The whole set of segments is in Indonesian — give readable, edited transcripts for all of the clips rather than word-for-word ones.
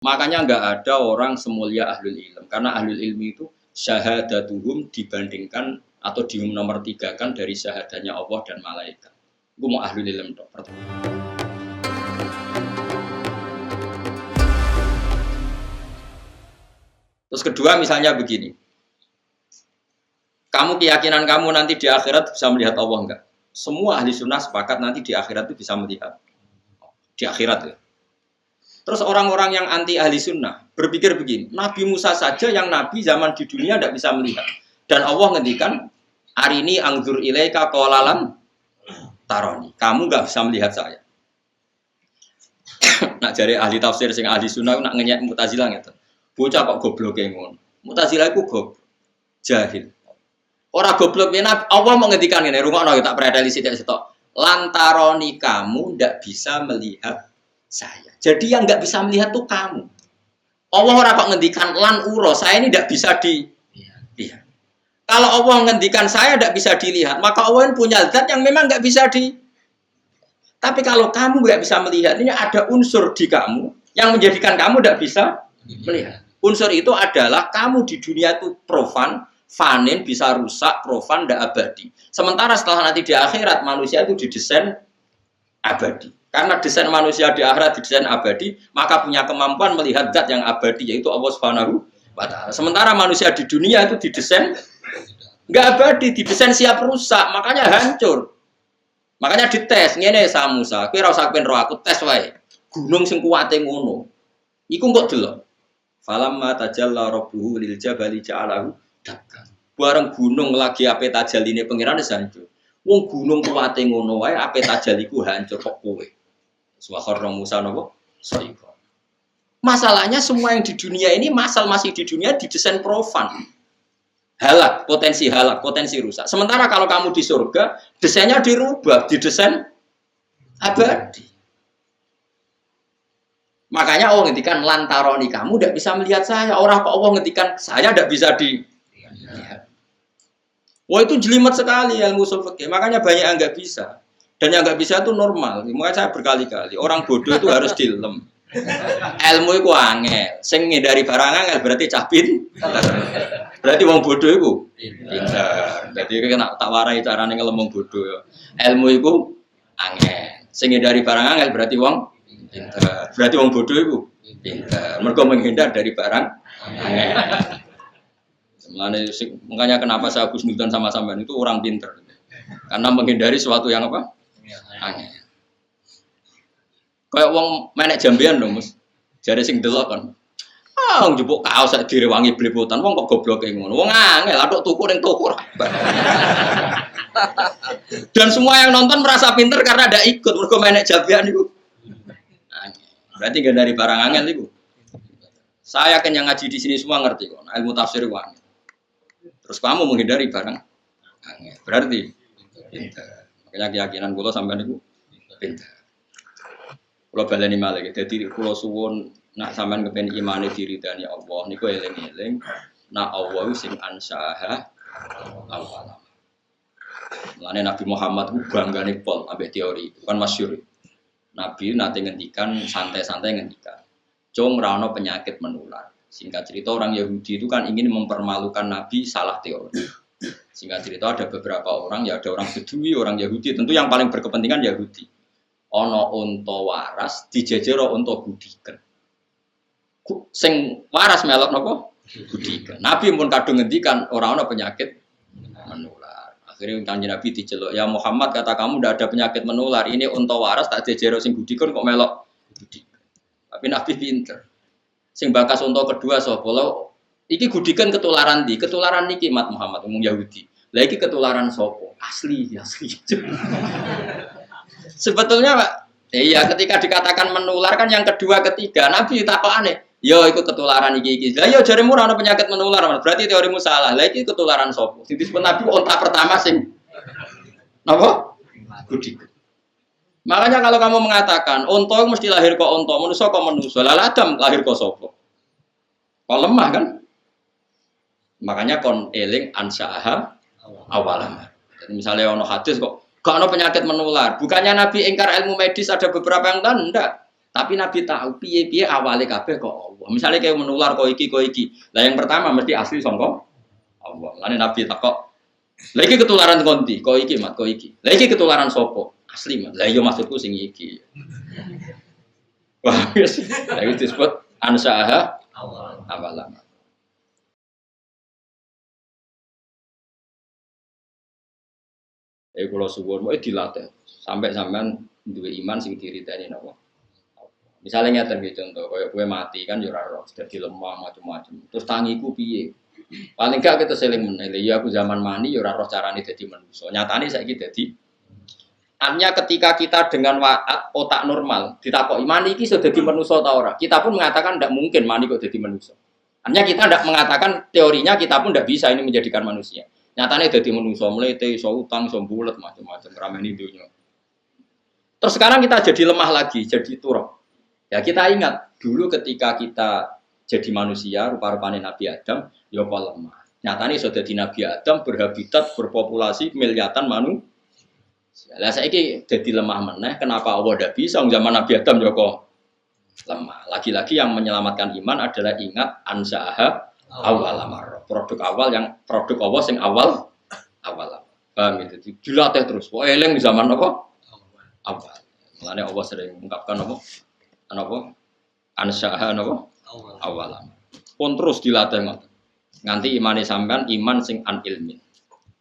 Makanya nggak ada orang semulia ahlul ilm. Karena ahlul ilmi itu syahadatuhum dibandingkan atau di nomor 3 kan dari syahadanya Allah dan malaikat. Gue mau ahlul ilm dong. Terus kedua misalnya begini. Kamu keyakinan kamu nanti di akhirat bisa melihat Allah enggak? Semua ahli sunnah sepakat nanti di akhirat itu bisa melihat. Di akhirat ya. Terus orang-orang yang anti ahli sunnah berpikir begini, Nabi Musa saja yang Nabi zaman di dunia tidak bisa melihat. Dan Allah ngendikan, arini angzur ilaika qolalan taroni. Kamu nggak bisa melihat saya. Nak jari ahli tafsir sing ahli sunnah nak ngenyek Mu'tazilah ngeten. Bocah kok goblok ngono. Mu'tazilah iku goblok. Jahil. Ora goblok yen Allah mau ngendikan ngene, rungokno tak prediksi sithik setok. Lantaroni kamu ndak bisa melihat saya. Jadi yang nggak bisa melihat tuh kamu. Allah ora kok ngendikan lan uro, saya ini ndak bisa dilihat. Kalau Allah ngendikan saya ndak bisa dilihat, maka Allah punya zat yang memang nggak bisa di. Tapi kalau kamu nggak bisa melihat, ini ada unsur di kamu yang menjadikan kamu ndak bisa melihat. Unsur itu adalah kamu di dunia itu profan, fanin, bisa rusak, profan, ndak abadi. Sementara setelah nanti di akhirat manusia itu didesain abadi. Karena desain manusia di akhirat didesain abadi, maka punya kemampuan melihat zat yang abadi, yaitu Allah Subhanahu wa Ta'ala. Sementara manusia di dunia itu didesain nggak abadi, didesain siap rusak, makanya hancur. Makanya dites, ngene sa Musa, kowe ora usah kepen roh aku tes wae. Gunung sing kuwate ngono. Iku kok delok. Falamma tajalla rabbuhu lil jabali ja'alahu dakkan. Bareng gunung lagi ape tajaline pangeran wis hancur. Wong gunung kuwate ngono wae ape tajaliku hancur kok kowe. Suwakhar Musa nopo? Soiko. Masalahnya semua yang di dunia ini masih di dunia didesain profan. Halak, potensi rusak. Sementara kalau kamu di surga, desainnya dirubah, didesain abadi. Makanya Allah ngendikan lantaroni kamu tidak bisa melihat saya. Orang kok Allah ngendikan saya tidak bisa dilihat. Wah itu jelimet sekali ilmu ushul fikih. Makanya banyak yang nggak bisa. Dan yang nggak bisa itu normal. Makanya saya berkali-kali orang bodoh itu harus dilem. Ilmu itu angel. Sing ngindari barang angel berarti capin. Berarti wong bodoh itu pintar. Jadi kena tak warai carane ngelem wong bodoh. Ilmu itu angel. Sing ngindari barang angel berarti wong pintar. Berarti wong bodoh itu pintar. Mergo menghindar dari barang angel. Makanya kenapa saya husnudzon sama sampean itu orang pintar. Karena menghindari sesuatu yang apa? Angel. Kayak wong menek jambean dong, Mas. Jare sing delok kan. Wong njupuk kaos sak direwangi blepotan, wong kok gobloke ngono. Wong angel atuk tuku ning toko. Dan semua yang nonton merasa pintar karena ada ikut mergo menek jambean niku. Berarti gak dari barang angel niku. Saya kan yang ngaji di sini semua ngerti kok. Ilmu tafsir ku angel. Terus kamu menghindari barang angel. Berarti pintar. Makanya keyakinan kula sampean niku pintar. Kula baleni malih. Dadi kula suwun nak sampean kepen imane diridani Allah niku eling-eling nak Allah sing ansyaha awal. Mulane Nabi Muhammad ku banggane pol ambek teori, bukan masyhur. Nabi nate ngendikan santai-santai ngendikan, "Cung ra ono penyakit menular." Singkat cerita orang Yahudi itu kan ingin mempermalukan Nabi salah teori. Singkat cerita ada beberapa orang, ya ada orang Bedui, orang Yahudi, tentu yang paling berkepentingan Yahudi. Ono unta waras dijejero unta gudiken. Sing waras melok napa? Gudiken. Nabi pun kadung ngendikan ora ono penyakit menular. Akhirnya Kanjeng Nabi diceluk, "Ya Muhammad, kata kamu ndak ada penyakit menular. Ini unta waras tak jejero sing gudiken kok melok gudiken." Tapi Nabi pinter. Sing bakas unta kedua sapa? Iki gudiken ketularan di, ketularan niki Mat Muhammad umum Yahudi. Lah iki ketularan sapa? Asli. Sebetulnya Pak, iya ketika dikatakan menular kan yang kedua ketiga Nabi takokane, "Yo iku ketularan iki." Lah yo jaremu ora ana penyakit menular, berarti teorimu salah. Lah iki ketularan sapa? Sing disebut Nabi unta pertama sing napa? Gudiken. Makanya kalau kamu mengatakan unta mesti lahir kok unta, manusia kok manusia, lah Adam lahir kok sapa? Kok lemah kan? Makanya kon eling ansyaha awalan. Jadi misalnya ono hadis kok gak ono penyakit menular. Bukannya Nabi ingkar ilmu medis ada beberapa yang enggak. Tapi Nabi tahu piye-piye awale kabeh kok Allah. Misalnya kayak menular kok iki. Lah yang pertama mesti asli sangka Allah. Lane Nabi takok, "Lah iki ketularan konti, kok iki mat, kok iki. Lah iki ketularan sopo? Asli mat. Lah iya maksudku sing iki." Wah, yes. Lah itu disebut ansaaha awalan. Kalau suwun wae dilatih sampai sampean duwe iman sing diriteni napa. Misalnya ngeten iki contoh, kaya kowe mati kan yo ora roh, dadi lemah macam-macam. Terus tangiku piye? Paling gak kita seling menilai, ya aku zaman mani yo ora roh carane dadi manusa. Nyatane saiki dadi artinya ketika kita dengan otak normal ditakoki mani iki iso dadi manusa ta ora? Kita pun mengatakan ndak mungkin mani kok dadi manusa. Artinya kita ndak mengatakan teorinya kita pun ndak bisa ini menjadikan manusia. Nyatane dadi manusa mlete, iso utang, iso bulet macam-macam rameni dunya. Terus sekarang kita jadi lemah lagi, jadi turun. Ya kita ingat dulu ketika kita jadi manusia rupa-rupane Nabi Adam, ya kok lemah. Nyatane iso dadi Nabi Adam berhabitat berpopulasi miliatan manusia. Lah saiki dadi lemah meneh, kenapa Allah ndak bisa zaman Nabi Adam ya kok lemah. Lagi-lagi yang menyelamatkan iman adalah ingat ansaaha awal amar. Produk awal yang produk Allah sing awal. Paham itu? Dilatih terus. Kok eling di zaman apa? Awal. Mulane Allah sering mengungkapkan apa? Ansaaha napa? Awal. Pun terus dilatih nganti imane sampean iman sing an ilmi.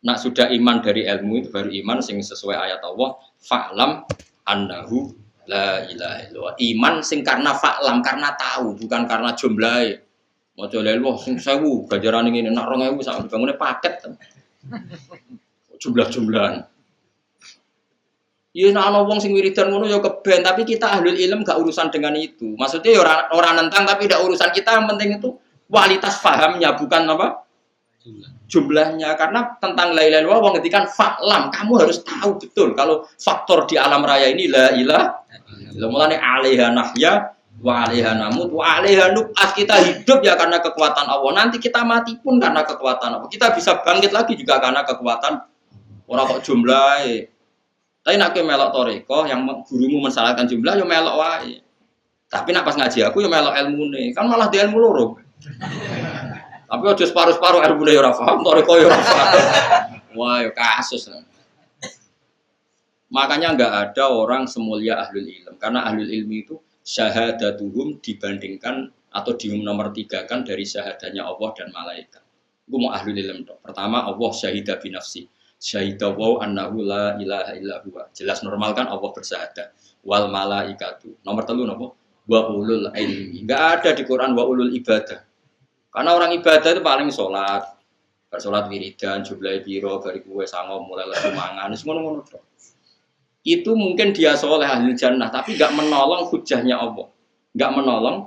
Nak sudah iman dari ilmu itu baru iman sing sesuai ayat Allah, fa'lam annahu la ilaha illallah. Iman sing karena fa'lam, karena tahu, bukan karena jumlahe. Maca la ilaha sing 1000, ganjarane ngene nak 2000 sak bangune paket. Jumlah-jumlahan. Ya nek ana wong sing wiridan ngono ya keben, tapi kita ahlul ilm gak urusan dengan itu. Maksudnya ya ora nentang tapi tidak urusan kita, yang penting itu kualitas pahamnya bukan apa? Jumlahnya. Karena tentang la ilaha illallah wong ngetikan fa'lam, kamu harus tahu betul kalau faktor di alam raya ini la ilaha illallah. Mulane alaiha nahya wa alaiha namut wa alaiha nub'ats. Kita hidup ya karena kekuatan Allah. Nanti kita mati pun karena kekuatan Allah. Kita bisa bangkit lagi juga karena kekuatan ora kok jumlahe. Tapi nak kowe melok toreko yang gurumu mensalahkan jumlah yo melok wae. Tapi nak pas ngaji aku yo melok ilmune. Kan malah di ilmu loro. Tapi aja separuh-separuh ilmune yo ora paham, toreko yo ora paham. Wah, yo kasus. Makanya enggak ada orang semulia ahlul ilm. Karena ahlul ilmi itu syahadatuhum dibandingkan atau nomor 3 kan dari syahadanya Allah dan malaikat. Gue mau ahlul ilm toh. Pertama Allah syahidah binafsi. Syahidah wa annahu la ilaha illa huwa. Jelas normal kan Allah bersyahadat. Wal malaikatu. Nomor 3 napa? Wa ulul ilmi. Enggak ada di Quran wa ulul ibadah. Karena orang ibadah itu paling salat. Salat wiridan, jumlah piro, bari kuwe sango mulai lesu mangan, wis ngono-ngono tok. Itu mungkin dia soleh ahli jannah, tapi enggak menolong hujahnya Allah. Enggak menolong.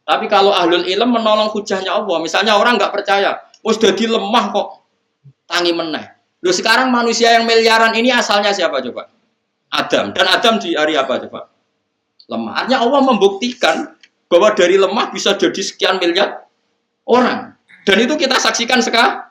Tapi kalau ahlul ilm menolong hujahnya Allah, misalnya orang enggak percaya, wis dadi lemah kok tangi meneh. Loh sekarang manusia yang miliaran ini asalnya siapa coba? Adam. Dan Adam di hari apa coba? Lemah. Artinya Allah membuktikan bahwa dari lemah bisa jadi sekian miliar orang. Dan itu kita saksikan sekarang.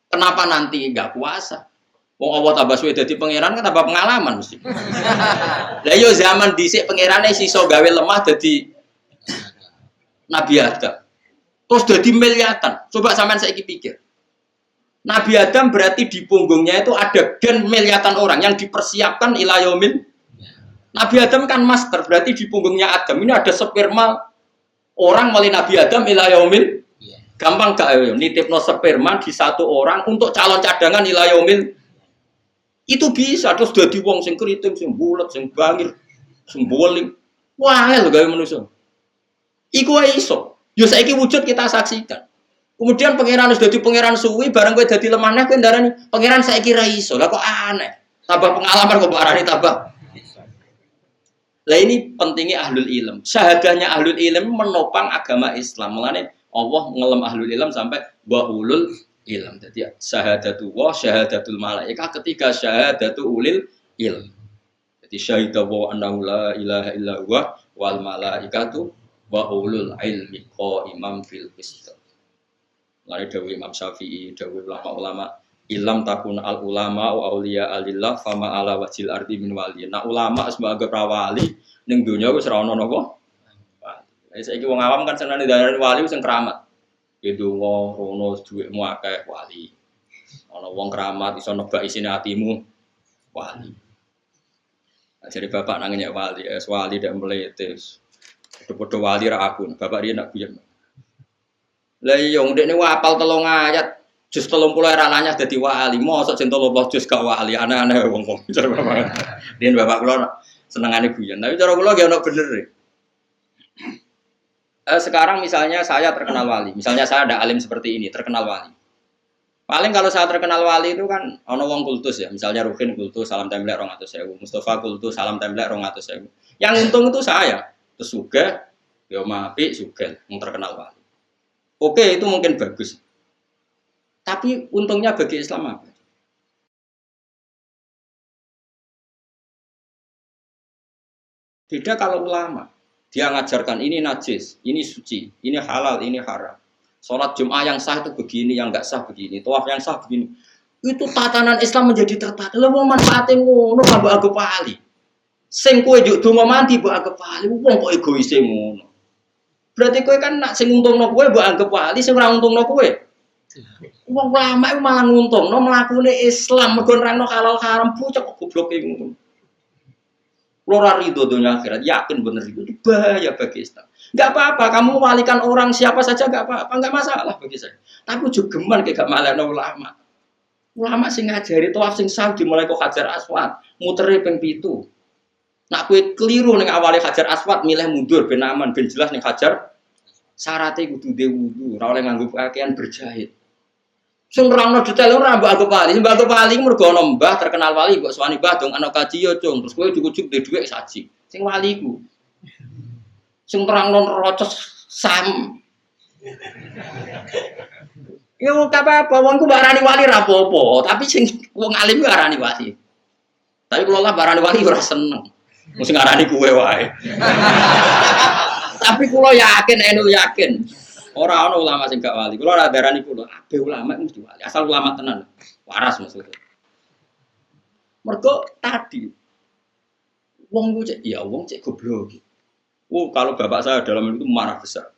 Kenapa nanti enggak puasa? Wong Allah tambah suwe dadi pangeran kan tambah pengalaman mesti. Lah yo zaman dhisik pangerane siso gawe lemah dadi Nabi Adam. Terus dadi miliatan. Coba sampean saiki pikir. Nabi Adam berarti di punggungnya itu ada gen miliatan orang yang dipersiapkan ila yaumil. Nabi Adam kan master, berarti di punggungnya Adam ini ada sperma orang mulai Nabi Adam ila yaumil. Gampang gak ya? Nitipno sperma di satu orang untuk calon cadangan ila yaumil. Itu bisa terus dadi wong sing kriting, sing bulet, sing bangir, sing boling. Wah, lho gawe manusa. Iku wae iso. Yo saiki wujud kita saksikan. Kemudian pangeran sudah jadi pangeran suwi, barang gue jadi lemah nih, gue darani pangeran saya kira iso, lah kok aneh, tambah pengalaman kok barani tambah. Lah ini pentingnya ahlul ilm, syahadahnya ahlul ilm menopang agama Islam, makanya Allah ngelem ahlul ilm sampai wa ulul ilm, jadi syahadatu wa syahadatul malaikat ketiga syahadatu ulil ilm, jadi syahidah wa annahu la ilaha illa huwa wal malaikatu wa ulul ilmi qaimam fil qist. Lalu dawuh Imam Syafi'i, dawuh ulama-ulama Ilam takun al ulama wa auliya alillah fama ala wajil ardi min wali. Nah ulama sebagai prawali ning dunya wis ora ono napa. Saiki wong awam kan senane darani wali sing keramat. Itu wong rono dhuwitmu akeh wali. Ana wong keramat iso nebak isine atimu wali. Jadi bapak nangnya wali, wali dan meletes. Padha wali ra aku, bapak dia nak guyon. Lah iya ndekne apal 3 ayat. Jus 30 era nanya dadi wali, mosok jeng 30 jus gak wali, aneh-aneh wong-wong. Dia bapak kula senengane guyon. Tapi cara kula ge ono bener. Sekarang misalnya saya terkenal wali, misalnya saya ada alim seperti ini, terkenal wali. Paling kalau saya terkenal wali itu kan ono wong kultus ya, misalnya Rukin kultus salam templek 200.000, Mustafa kultus salam templek 200.000. Yang untung itu saya. Terus juga ya apik juga yang terkenal wali. Oke, itu mungkin bagus. Tapi untungnya bagi Islam apa? Beda kalau ulama, dia ngajarkan ini najis, ini suci, ini halal, ini haram. Sholat Jum'ah yang sah itu begini, yang enggak sah begini. Tawaf yang sah begini. Itu tatanan Islam menjadi tertata. Lha wong manfaate ngono mbok anggap wali. Sing kowe njuk donga mandi mbok anggap wali, wong kok egoise ngono. Berarti kowe kan nak sing untungno kowe mbok anggap wali, sing ora untungno kowe. Wong ulama itu malah nguntungno mlakune Islam, mergo nerangno halal haram bocah kok gobloke ngono. Kulo ora rido dunia akhirat, yakin bener itu bahaya bagi Islam. Enggak apa-apa, kamu walikan orang siapa saja enggak apa-apa, enggak masalah bagi saya. Tapi jogeman kayak gak malekno ulama. Ulama sing ngajari tawaf sing sah dimulai kok Hajar Aswad, mutere ping 7. Nak kowe keliru ning awale Hajar Aswad milih mundur ben aman, ben jelas ning Hajar syaratnya kudu de wudu, ora oleh nganggo pakaian berjahit. Sing nerangno detail ora mbok anggap wali, mbok anggap wali mergo ana mbah terkenal wali mbok suwani mbah dong ana kaji yo cung, terus kowe cukup duwe dhuwit saji. Sing wali iku. Sing nerangno rocos sam. Yo apa-apa wong ku barani wali ra apa-apa, tapi sing wong alim ku arani wali. Tapi kula lah barani wali ora seneng. Mesti ngarani kuwe wae. Tapi kula yakin, yakin. Ora ana ulama sing gak wali. Kula ora darani kula, abe ulama mesti wali. Asal ulama tenan. Waras maksudnya. Mergo tadi wong ku cek ya wong cek goblok. Kalau bapak saya dalam itu marah besar.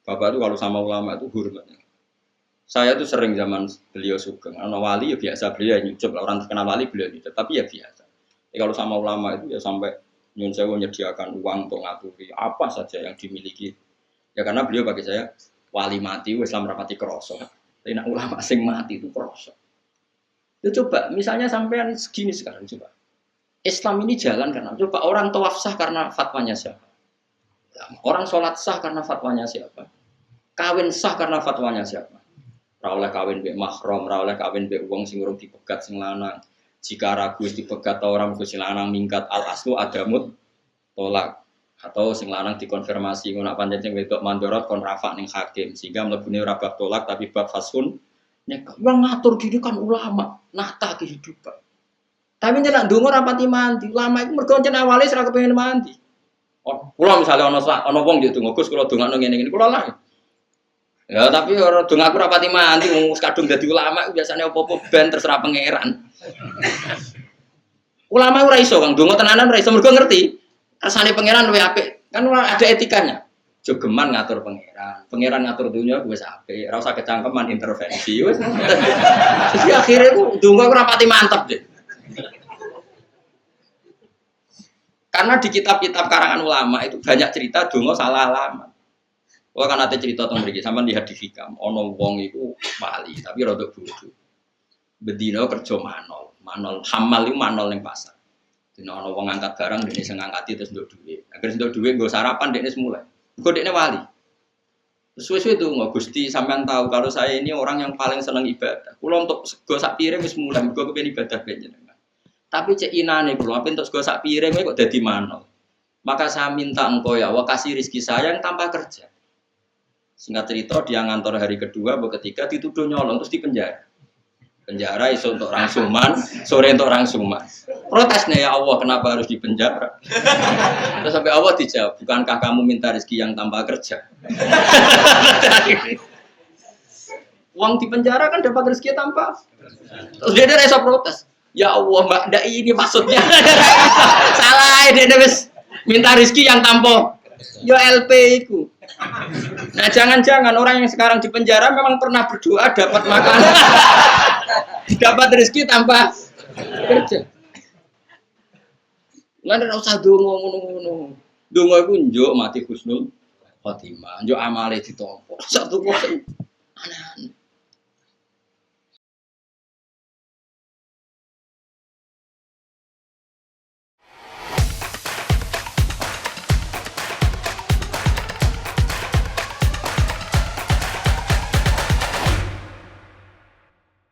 Bapak itu kalau sama ulama itu hormatnya. Saya tuh sering zaman beliau sugeng. Ana wali ya biasa beliau nyucup, orang terkenal wali beliau nyucup, tapi ya biasa. Kalau sama ulama itu ya sampai nyun sewu menyediakan uang untuk ngaturi apa saja yang dimiliki. Ya karena beliau bagi saya wali mati, Islam rapati kroso. Tapi nak ulama sing mati itu kroso. Ya coba, misalnya sampean segini sekarang coba. Islam ini jalan karena coba orang tawaf sah karena fatwanya siapa? Orang sholat sah karena fatwanya siapa? Kawin sah karena fatwanya siapa? Ra oleh kawin mbek mahram, ra oleh kawin mbek wong sing urung dipegat sing lanang. Jika ragu dipegat atau orang sing lanang minggat al aslu adamut tolak. Atau sing lanang dikonfirmasi ngono pancen sing wedok mandorot kon rafa ning hakim sehingga mlebune ora bab tolak tapi bab fasun nek wong ngatur diri kan ulama nata kehidupan tapi nek ndonga ora pati mandi ulama iku mergo ncen awale ora kepengin mandi kula misale ana wong yo donga Gus kula dongakno ngene-ngene kula lah ya tapi ora donga aku ora pati mandi wong kadung dadi ulama iku biasane apa-apa ben terserah pangeran ulama ora iso Kang donga tenanan ora iso mergo ngerti rasane pangeran luwih apik. Kan ada etikanya. Jogeman ngatur pangeran. Pangeran ngatur dunia wis apik. Ora usah kecangkeman intervensi wis. Jadi akhirnya ku donga ora pati mantep deh. Karena di kitab-kitab karangan ulama itu banyak cerita donga salah alamat. Kalau kan ada cerita tentang mriki sampean lihat di Hikam, ana wong iku wali tapi rada bodho. Bedino kerja manol. Manol hamal iku manol ning pasar. Dina ana wong ngangkat barang dene sing ngangkati terus nduk dhuwit. Agar nduk dhuwit nggo sarapan dekne semula. Engko dekne wali. Terus suwe-suwe donga Gusti sampean tahu kalau saya ini orang yang paling seneng ibadah. Kula untuk sego sak piring wis mulai mergo kepengin ibadah jenengan. Tapi cek inane kula ape entuk sego sak piring kok dadi manol. Maka saya minta engkau ya Allah kasih rezeki saya yang tanpa kerja. Singkat cerita dia ngantor hari kedua atau ketiga dituduh nyolong terus dipenjara. Penjara iso untuk rangsuman, sore untuk rangsuman. Protes nih ya Allah, kenapa harus dipenjara? Terus sampai Allah dijawab, bukankah kamu minta rezeki yang tanpa kerja? Uang di penjara kan dapat rezeki tanpa. Terus dia rasa protes. Ya Allah, Mbak, ndak ini maksudnya. Salah, dia wis minta rezeki yang tanpa. Ya LP itu. Nah, jangan-jangan orang yang sekarang di penjara memang pernah berdoa dapat makanan. Dapat rezeki tanpa kerja. Lan ora usah donga ngono-ngono. Donga iku njuk mati husnul khotimah, njuk amale ditampa. Satu kok aneh-aneh.